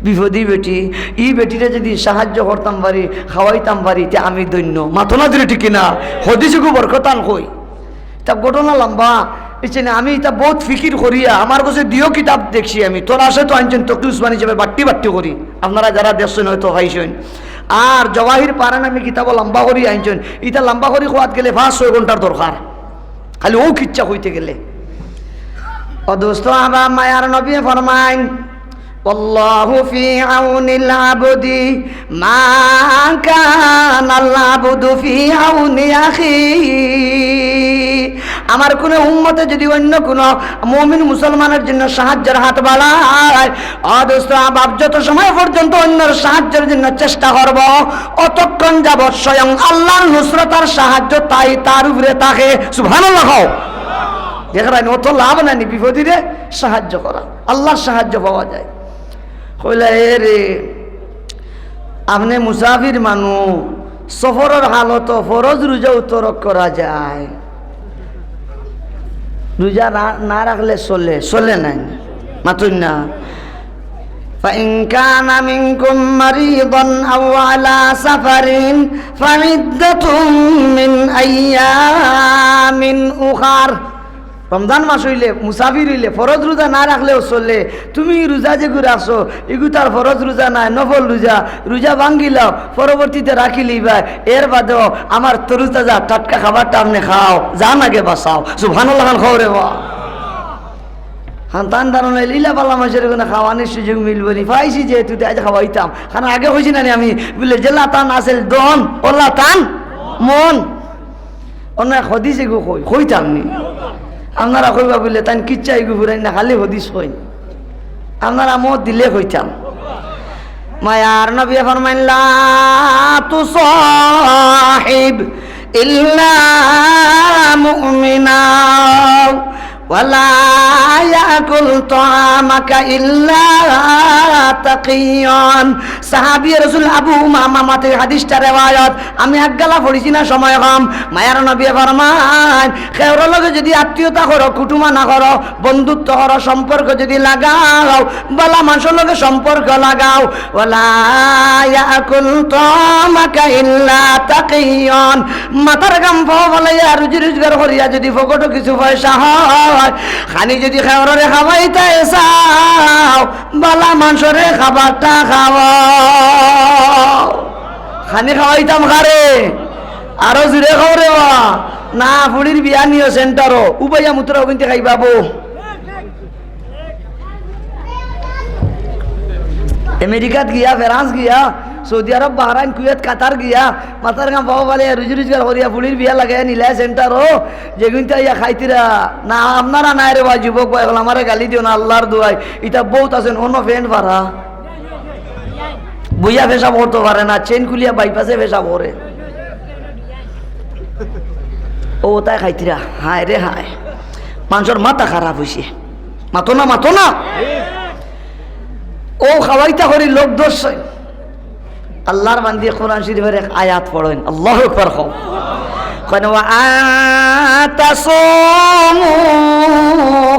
বিপদী বেটি, এই বেটিটা যদি সাহায্য করতাম পারি, খাওয়াইতাম পারি, তে আমি ধন্য। মাথো না দিলে ঠিক না? হদিসুকু বরকতান কই, তা ঘটনা লম্বা, আমি এটা বহুত ফিকির করিয়া আমার কাছে দিও কিতাব দেখছি আমি, তোরা আসে তো আনছেন তকি উসমানী হিসেবে বাট্টি বাট্টি করি, আপনারা যারা দেখছেন হয়তো পাইছেন। আর জওয়াহির পারান আমি কিতাব লম্বা করি আনছেন, এটা লম্বা করি খোয়াত গেলে 5-6 ঘন্টার দরকার, খালি ও খিচ্ছা হইতে গেলে। ও দোস্ত, আমার মায়ার নবী ফরমাইন, আল্লাহু ফি আউনিল আবদি মা কানাল আবদু ফি আউনি আখি। আমার কোন উম্মতে যদি অন্য কোন মুমিন মুসলমানের জন্য সাহায্যের হাত বাড়ায়, অদোস্ত আবাব যত সময় পর্যন্ত অন্যের সাহায্যের জন্য চেষ্টা করব, অতক্ষণ যাবৎ স্বয়ং আল্লাহর নুসরতার সাহায্য তাই তার উপরে থাকে। সুবহানাল্লাহ। দেখবেন অত লাভ নাই বিপদীরে সাহায্য করা, আল্লাহর সাহায্য পাওয়া যায়। কইলা এ রে আপনি মুসাফির মানুষ, সফরের হালত ফরজ রোজাও তরক করা যায়, রোজা না রাখলে চলে নাই মাতুন না। فإن كان منكم مريضا أو على سفر فعدة من أيام أخر রমজান মাস হইলে মুসাফির হইলে ফরজ রোজা না রাখলেও চললে তুমি রোজা যে রাখছো এগু তার ফরজ রোজা নাই নফল রোজা ভাঙ্গিলাও পরবর্তীতে রাখিলি ভাই এর বাদেও আমার তরুতাজা টাটকা খাবারটা আপনি খাও জান আগে বাঁচাও সুবহানাল্লাহ খাও রে বা সন্তান ধারণে লীলা পাল্লা মাসের কোনো খাওয়ানোর সুযোগ মিলব নি পাইছি যেহেতু আজ খাওয়াইতাম কারণ আগে হয়েছি না আমি বলে জেলা টান আসেল দন ওলা টান মন অন্য হদিসে গো কইতাম নি আপনারা কইবা বললে তাই কিচ্ছা এগু ফুরাই না খালি হদিস কই আপনারা মত দিলে কইতাম মায়ার নবী ফরমাইন লা তুসাহিব ইল্লা মুমিনা ওয়ালা ইয়াকুল তাআমাকা ইল্লা তাকিয়ান সাহাবী রাসূল আবু উমামা মাতে হাদিসটা riwayat আমি একগালা পড়িছি না সময় কম মায়ার নবী ফরমান খেওর লগে যদি আত্মীয়তা করো কুটুমা না করো বন্ধুত্ব করো সম্পর্ক যদি লাগাও বালা মানুষের লগে সম্পর্ক লাগাও ওয়ালা ইয়াকুল তাআমাকা ইল্লা তাকিয়ান মাথার গাম ফাওয়ালাইয়া রুজি রোজগার করিয়া যদি ফকটো কিছু পয়সা হয় খানি যদি খাওয়ারে খাওয়াইতে চাও বালা মানুষরে খাবারটা খাওয়াও খানি খাওয়াইতাম খারে আরো জুড়ে খাও রে না ফুড়ির বিয়া নিও সেন্টারও উপায়া মুত্রা কিন্তু খাইবাবো আমেরিকাত গিয়া ফ্রান্স গিয়া সৌদি আরব বাহরাইন কুয়েত কাতার গিয়া মাথার গাঁ পাও বলে রুজি রোজগার করিয়া ফুলির বিয়া লাগাই নিলা সেন্টারও যেগুনটা ইয়া খাইতিরা না আপনারা নাই রে বা যুবক ভাই এখন আমারে গালি দিও না আল্লাহর দুয়াই এটা বহুত আছেন অন্য ফ্রেন্ড পারা বইয়া পেশা পড়তে পারে না চেন খুলিয়া বাইপাসে পেশা পড়ে ও তাই খাইতিরা হায় রে হায় মানুষের মাথা খারাপ হয়েছে মাতো না ও খাওয়াইতা করি লোক দোষ আল্লাহর বান্দি কোরআন শরীফের এক আয়াত পড়েন আল্লাহু আকবার কও কোন ওয়া আতাসুমু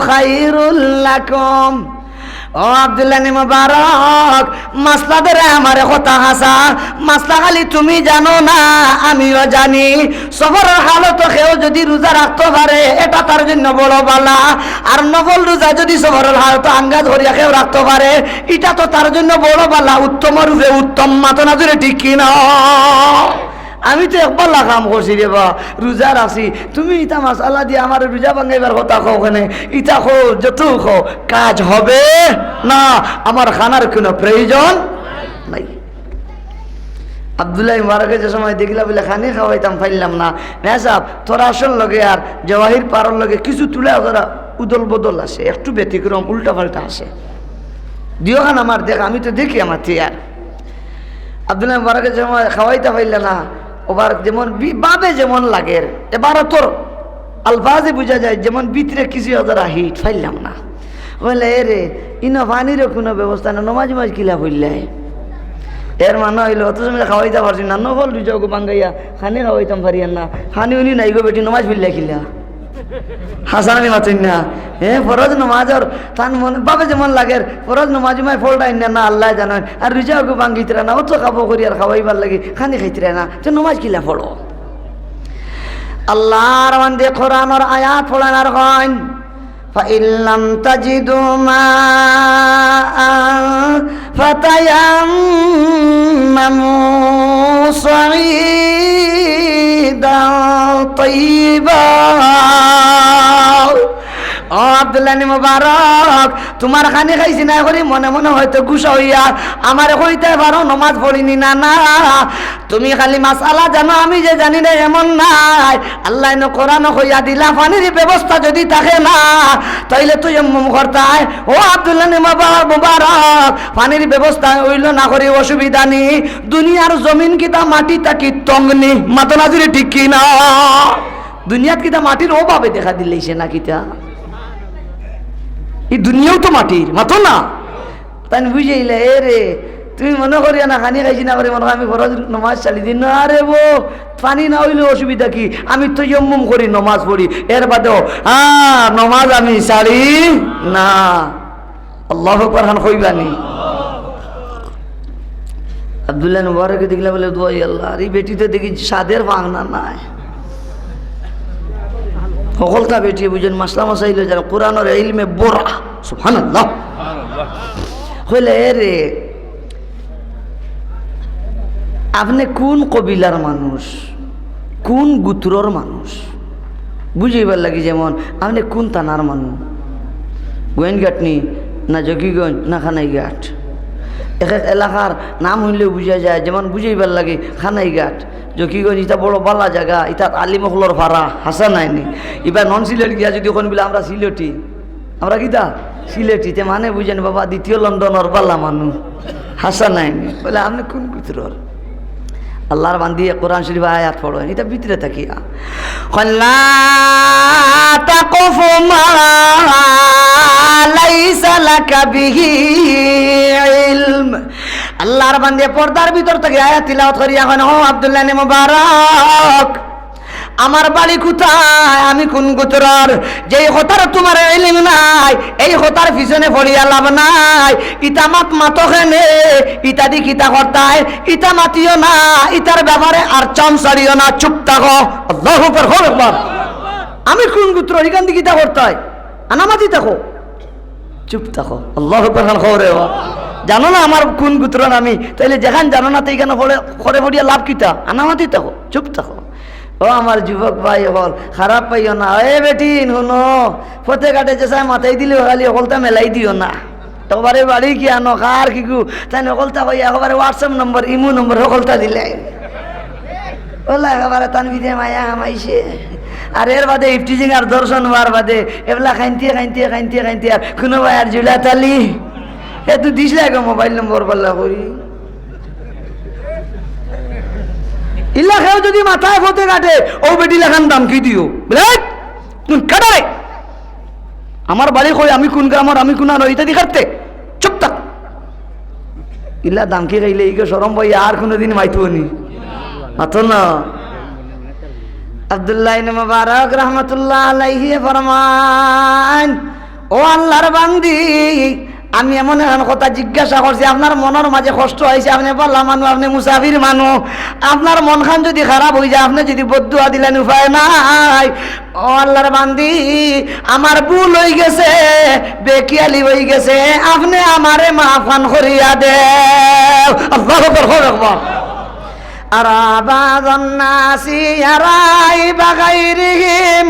খায়রুল লাকুম ও আব্দুল্লাহ ইবনে মুবারক মাসলাদের আমারে কথা হাসা মাসলা খালি তুমি জানো না আমিও জানি সফরের হালত কেউ যদি রোজা রাখতে পারে এটা তার জন্য বড় বালা আর নফল রোজা যদি সফরের হালত আঙ্গা ধরিয়া কেউ রাখতে পারে এটা তো তার জন্য বড় বালা উত্তম রূপে উত্তম মাতো না জুড়ে ঠিক কিনা আমি তো একবার লাগাম করছি রে বা রোজা রাখছি তুমি ইটা মাসালা দিয়ে আমার রোজা ভাঙাইবার কথা কও ওখানে ইটা খো যত খো কাজ হবে না আমার খানার কোনো প্রয়োজন নাই আব্দুল্লাহ মুবারকের যে সময় দেখলা বলে খানি খাওয়াইতাম পাইলাম না সাহেব তোরা আসল লগে আর জওয়াহির পারর লগে কিছু তুলে ওরা উদল বদল আসে একটু ব্যতিক্রম উল্টা পাল্টা আসে দিও খান আমার দেখ আমি তো দেখি আমার তিয়ার আব্দুল্লাহ মুবারকের সময় খাওয়াইতে পাইলে না ওবার যেমন বাবে যেমন লাগে এবারও তোর আলফাজে বোঝা যায় যেমন ভিতরে কিছু ওদের হিট ফাইলাম না বললে এ রে ইনো পানিরও কোনো ব্যবস্থা না নমাজ কিলা বললে এর মানে হইলো অত সময় খাওয়াইতে পারছি না নফল দুজো বাঙ্গাইয়া খানি খাওয়াইতাম পারিয়ান না খানি উনি নাই গো বেটি নমাজ ফিরলে খিলা হাসানি মাতুন না ফরজ নমাজর তান মনে বাবে যেমন লাগে ফরজ নমাজ মাই ফলটা না আল্লাহ জানেন আর রিজা গো বাঙ্গিতরা না অত খাবো করি আর খাওয়াইবার লাগে খানি খাইতরা না তো নমাজ কিলা পড়ো আল্লাহর বান্দে কোরআনের আয়াত পড়ান আর কইন فإن لم تجدوا ماء فتيمموا صعيدا طيبا ও আব্দুল্লাহ ইবনে মুবারক তোমার খানি খাইছি না করি মনে মনে হয়তো গুসা হইয়া আমার কইতে পারো নামাজ পড়িনি না না তুমি খালি মাসালা জানো আমি যে জানি না এমন নাই আল্লাহ ন কোরআন কইয়া দিলা পানির ব্যবস্থা যদি থাকে না তাইলে তুই এমন করতাই ও আব্দুল্লাহ ইবনে মুবারক পানির ব্যবস্থা হইল না করি অসুবিধা নেই দুনিয়ার জমিন কিতা মাটি তাকি তংনি মাতনা জুড়ে ঠিক কি না দুনিয়াত কিতা মাটির অভাবে দেখা দিলেইছে না কিতা এই দুনিয়াও তো মাটির মাতো না তাই বুঝাইলে এ রে তুমি মনে করিয়া না খানি খাইছি না করে মনে আমি ফরজ নমাজ চালি দিন না রে বো পানি না হইলে অসুবিধা কি আমি তো ইয়ম্মুম করি নমাজ পড়ি এর বাদেও নমাজ আমি চালি না আল্লাহু আকবার খান কইবানি আব্দুল্লাহ মুবারককে দেখলে বলে দোয়াই আল্লাহ, আর এই বেটিতে দেখি সাদের ভাঙনা নাই। সকলটা বেটি বুঝেন মাসলা মাসাইল যারা কোরআনের ইলমে বোরা, সুবহানাল্লাহ। হইলে রে আপনি কোন কবিলার মানুষ, কোন গুত্রর মানুষ বুঝিবার লাগি, যেমন আপনি কোন থানার মানুষ, গোয়েনঘাটনি না জকিগঞ্জ না খানাইঘাট, এক এক এলাকার নাম হইলেও বুঝা যায়। যেমন বুঝাইবার লাগে খানাইঘাট, জকিগঞ্জ ইটা বড় বালা জায়গা, ইটা আলিমখলর ভাড়া হাসা নাইনি। এবার নন সিলেট গিয়া যদি কোন বলে আমরা সিলেটি, আমরা কিতা সিলেটিতে মানে বুঝেন বাবা দ্বিতীয় লন্ডনের বালা মানুষ হাসা নাইনি। বলে আপনি কোন গুত্রর? আল্লাহর বান্দিয়ে কোরআন শরীফ আয়াত পড়ো, এটা ভিতরে থাকিয়া লা তাকফু মা লাইসা লাকা বিহি ইলম। আল্লাহর বান্দিয়ে পর্দার ভিতর থেকে আয়াত তিলাওয়াত করিয়া এখন ও আব্দুল্লাহ ইবনে মুবারক, আমার বাড়ি কোথায়, আমি কোন গোত্রর, যেই হতার তোমার ইলম নাই, এই হতার পিছনে পড়িয়া লাভ নাই। ইটা মাত মাতখানে ইটা দি কিতা করতায়, ইটা মাতিও না, ইটার ব্যাপারে আর চাম সারিও না, চুপ থাকো। আল্লাহু আকবার, হো একবার। আমি কোন গোত্র, এখান দিয়ে কিতা করতায়, আনামাতি থাকো, চুপ থাকো। আল্লাহু আকবার, হো রে। জানো না আমার কোন গোত্র আমি, তাইলে যেখান জানো না তো এখানে করে পড়িয়া লাভ কিতা, আনামাতি থাকো, চুপ থাকো। ও আমার যুবক ভাই হল, খারাপ পাইও না। এ বেটি শুনো, ফতে কাটে যে চাই মাথায় দিলে খালি অকলতা মেলাই দিও না। একবারে বাড়ি কি আনো কার কিকু তাই নকলতা কই একবারে হোয়াটসঅ্যাপ নম্বর ইমো নম্বর সকলতা দিলে ওলা একেবারে তান বিদে মায়া আমাইছে। আর এর বাদে ইফটিজিং আর দর্শন হওয়ার বাদে এগুলা খাইতে খাইতে খাইতে খাইতে আর কোনো ভাই আর জুলা তালি এ তুই দিস লাগে মোবাইল নম্বর বললা করি ইল্লা খেয়েও যদি মাথায় ফতে কাটে ও বেটি লেখান দাম কি দিও বলে তুই কাটারে আমার বাড়ি কই আমি কোন গ্রামের আমি কোন আনো ইত্যাদি কাটতে চুপ থাক। ইল্লা দাম কি খাইলে ইকে সরম ভাই আর কোনোদিন মাইতো নি মাতো না। আব্দুল্লাহ ইবনে মুবারক রাহমাতুল্লাহ আলাইহি ফরমান, ও আল্লাহর বান্দি, আমি এমন এমন কথা জিজ্ঞাসা করছি আপনার মনের মাঝে কষ্ট হয়েছে, আপনি বললাম মানুষ, আপনি মুসাফির মানুষ, আপনার মন খান যদি খারাপ হয়ে যায়, আপনি যদি বদুয়া দিলেন উপায় নাই। ও আল্লাহর বান্দি, আমার ভুল হয়ে গেছে, বেকিয়ালি হয়ে গেছে, আপনি আমারে মাফান করিয়া দেও। আল্লাহু আকবার। আরাবাযান নাসি আরাইবা গায়রিহিম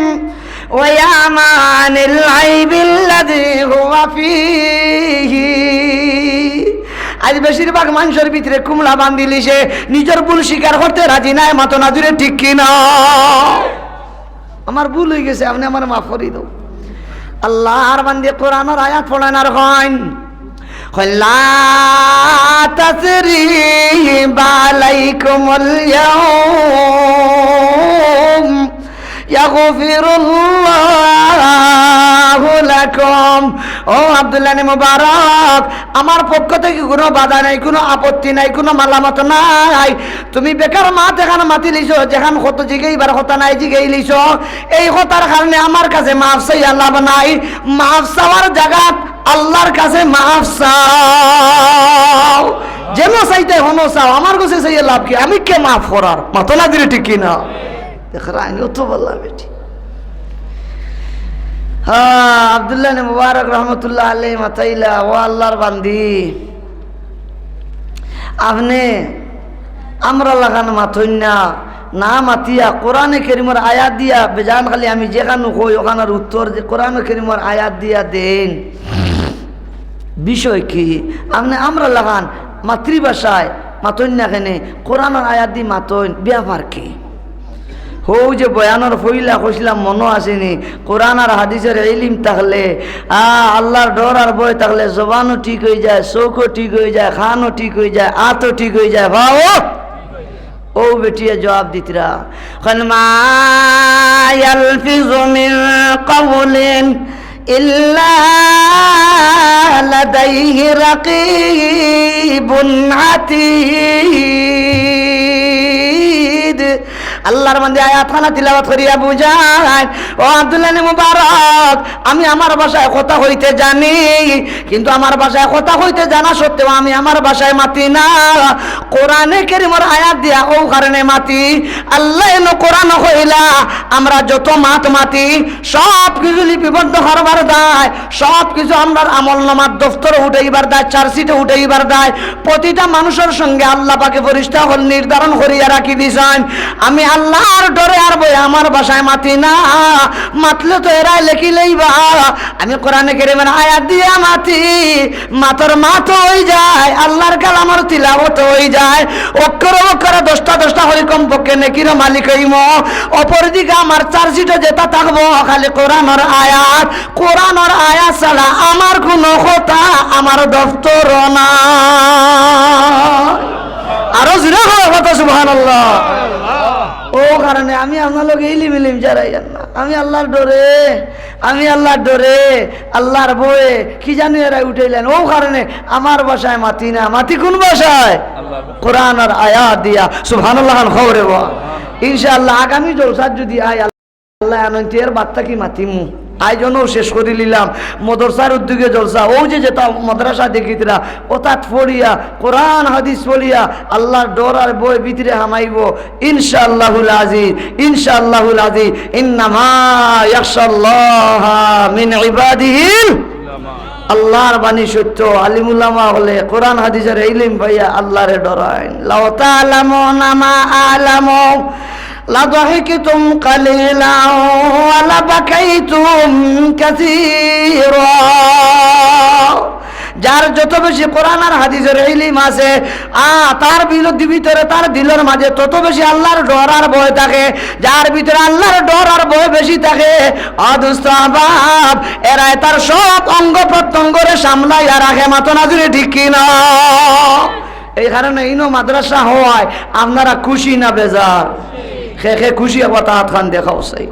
ওয়ায়ামানিল আইবিল্লাযী হুয়া ফীহি। আজ বেশিরভাগ মানুষের ভিতরে কুমড়া বান্ধিলিছে, নিজের ভুল স্বীকার করতে রাজি নাই, মাতো না দূরে ঠিক কিনা। আমার ভুল হয়ে গেছে, আপনি আমার মাফ করে দাও। আল্লাহর বান্দে কোরআনের আয়াত পড়েন আর কইন লা তাসরিবা আলাইকুমুল ইয়াউম ইয়াগফিরুল্লাহু লাকুম। ও আব্দুল্লাহ ইবনে মুবারক, আমার পক্ষ থেকে কোনো বাধা নাই, কোনো আপত্তি নাই, কোনো মালামত নাই। তুমি বেকার মাত এখানে মাতি লিছো, যেখান কত জিগাইবার কথা নাই জিগাই লিছো, এই কথার কারণে আমার কাছে মাফ চাই আল্লাহ নাই। মাফ চাওয়ার জায়গাত আল্লাহর কাছে মাফ চাও, যেন চাইতে হনো চাও, আমার কাছে চাইয়ে লাভ কি, আমি কে মাফ করার, মাতো না দিলে ঠিক কিনা। তো বললাম বেটি হ্যাঁ আব্দুল্লাহ ইবনে মুবারক রহমতুল্লাহ আলাইহি মাতাইলা, ও আল্লাহর বান্দি, আপনি আমরা লাগান মাথইন না মাতিয়া কোরআনে কারীমের আয়াত দিয়া বেজান, খালি আমি যেখানে কই ওখানের উত্তর যে কোরআনে কারীমের আয়াত দিয়া দেন। বিষয় কি আপনি আমরা লাগান মাতৃভাষায় মাথইন না, কেনে কোরআনের আয়াত দি মাথইন, ব্যাপার কি? হো যে বয়ানোর ফইলা কইছিলাম মনে আসেনি, কোরআন আর হাদিসের ইলম থাকলে, আল্লাহর ডর আর ভয় থাকলে জবানও ঠিক হয়ে যায়, চোখও ঠিক হয়ে যায়, খানও ঠিক হয়ে যায়, আতও ঠিক হয়ে যায়। ভাও ও বেটিয়া জবাব দিতরা মা ইয়ালফিযু মিন কাওলিন ইল্লা লাদাইহি রাকীবুন আতীদ। আল্লাহর মধ্যে আয়াত খানা তিলাওয়াত করিয়া বুঝায়, ও আব্দুল্লাহ ইবনে মুবারক, আমি আমার ভাষায় কথা হইতে জানি, কিন্তু আমার ভাষায় কথা হইতে জানা সত্ত্বেও আমি আমার ভাষায় মাতি না। কোরআনে কারীমের আয়াত দিয়া ও কারণে মাতি। আল্লাহ এনো কোরআন কইলা আমরা যত মাতি সব কিছু লিপিবদ্ধ করবার দায়, সব কিছু আমরা আমলনামার দফতরে উঠাইবার দায়, চার্জশিটে উঠাইবার দায়। প্রতিটা মানুষের সঙ্গে আল্লাহ পাকে ফেরেশতা হল নির্ধারণ করিয়া রাখি দিছেন। আমি আল্লাহর ডরে আর বই আমার ভাষায় মাতি না, মাতলে তো এরাই লেখি লইবা। আমি কোরআনে কারীমের আয়াত দিয়া মাতি, মাতর মাত হয়ে যায়, আল্লাহর কালামের তিলাওয়াত হয়ে যায়। অক্ষরে অক্ষরে 10টা হলে কমপক্ষে নেকির মালিক হইম। অপরদিকে আমার চার্জশিটে যেটা থাকবো খালি কোরআনের আয়াত। কোরআনের আয়াত ছাড়া আমার কোনো কথা আমার দফতর না। আরো জোরে হয় কথা সুবহানাল্লাহ। ও কারণে আমি আপনার লোক ইলিম যারাই না, আমি আল্লাহর ডরে, আল্লাহর বয়ে কি জানি এরা উঠাইলেন। ও কারণে আমার ভাষায় মাতি না, মাতি কোন ভাষায়? কোরআন আর আয়াত দিয়া। সুবহানাল্লাহ খবরে বা ইনশাআল্লাহ আগামী জলসার যদি আয় আল্লাহ আনন্তের বার্তা কি মাতিমু আয়োজনও শেষ করে নিলাম। মদরসার উদ্যোগে জলসা, ও যেটা মাদ্রাসা দেখিতরা ও তাত পড়িয়া কোরআন হাদিস পড়িয়া আল্লাহর ডর আর বই ভিতরে হামাইব ইনশাআল্লাহুল আজিজ, ইনশাআল্লাহুল আজিজ। ইন্নামা ইয়াখশাল্লাহা মিন ইবাদিহিল আল্লাহর বাণী সত্য। আলিমুল্লামা হলে কোরআন হাদিসের ইলম ভাইয়া আল্লাহরে ডরায়। লাউ তাআলামুনা মা আ'লামু লাযাহিকতুম কালিলান ওয়া লাবাকাইতুম কাসীরা। যার যত বেশি কোরআন আর হাদিসের ইলম আছে তার ভিতরে তার দিলের মাঝে তত বেশি আল্লাহর ডর আর ভয় থাকে। যার ভিতরে আল্লাহর ডর আর ভয় বেশি থাকে অদুস্ত বাপ এরাই তার সব অঙ্গ প্রত্যঙ্গরে সামলাইয়া রাখে। মাতো নাজুরে ঠিক কিনা? এই কারণে ইনো মাদ্রাসা হওয়ায় আপনারা খুশি না বেজার? খে খুশি কথা হাত খান দেখাও চাই।